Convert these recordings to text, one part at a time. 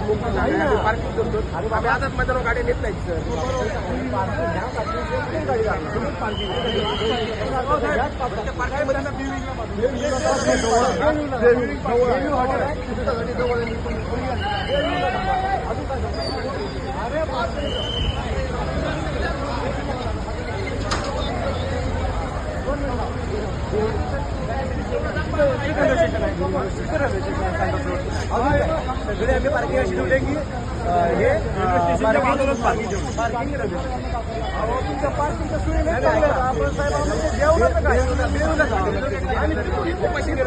Parking करतो. आम्ही आजच मैदानावर गाडी नेत नाही सर. सगळे आम्ही पार्किंग अशी ठेवली की हे तुमच्या पार्किंगच्या सोयी नाही आपण साहेब जेवणाचं काय आणि पैसे घेत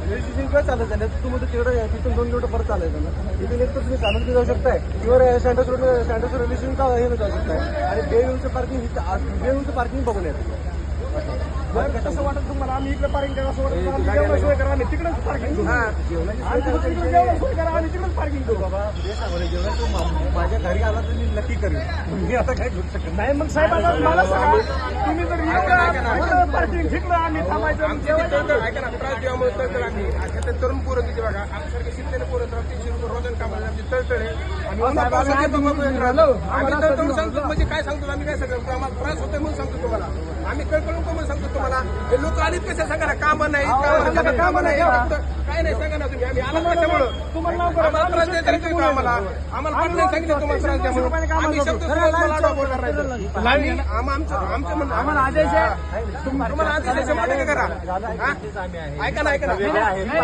रजिस्ट्रेशन काय चालत आहे तुम्ही तिकडे तिथून 2 किलोमीटर परत चालायचं ना. इथून एक तर तुम्ही चालत जाऊ शकताय किंवा सँडस रोड रजिस्ट्रेशन का हे जाऊ शकताय. आणि बेळूचं पार्किंग बघून येतं. कसं वाटत तुम्हाला आम्ही इकडे पार्किंग करा असं वाटत सोय करा आम्ही तिकडेच पार्किंग करू. आम्ही तिकडेच पार्किंग करू. बाबा माझ्या घरी आला तर मी नक्की करेन. मी आता काय करू शकत नाही. मग साहेब मला सांगा तुम्ही जर पार्किंग ठिकलं आम्ही थांबायचं ऐका ना त्रास देवामुळे तळतळ आम्ही आता तरुण पोरं तिथे बघा आमच्यासारखे शिकलेले पोरं 300 रुपये रोजन कामाला आमची तळतळ आहे. आम्ही तळतळून सांगतो म्हणजे काय सांगतो आम्ही काय सांगतो आम्हाला त्रास होतोय म्हणून सांगतो तुम्हाला. आम्ही कळकळून म्हणून सांगतो तुम्हाला. हे लोक आलीत कशा सांगा ना कामं नाही कामं नाही काय नाही सांगा ना तुम्ही. आम्ही आला कशामुळं आम्हाला त्रास द्यायचा नाही तुम्ही आम्हाला पाटलांनी सांगितलं तुम्हाला त्रास द्या म्हणून. आम्ही शब्द बोलणार नाही. आम्हाला आदेश आहे तुम्हाला आदेश आहे शंभर टक्के करा. ऐका ना ऐका ना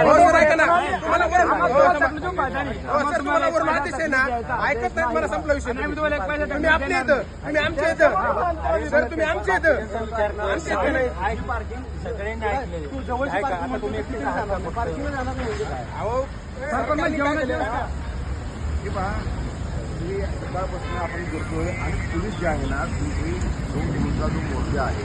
बरोबर ऐका ना तुम्हाला सर तुम्हाला वरून आदेश आहे ना ऐकत नाही मला संपला विषय. तुम्ही आपल्या येतं तुम्ही आमच्या येतं सर तुम्ही आमच्या येतं आमच्या येतं नाही. तू जवळ आता तुम्ही पार्किंग जाणार नाही अहो सकाळपासून आपण करतोय आणि पोलीस जे आहे ना तुमची 2 किलोमीटरचा जो मोर्चा आहे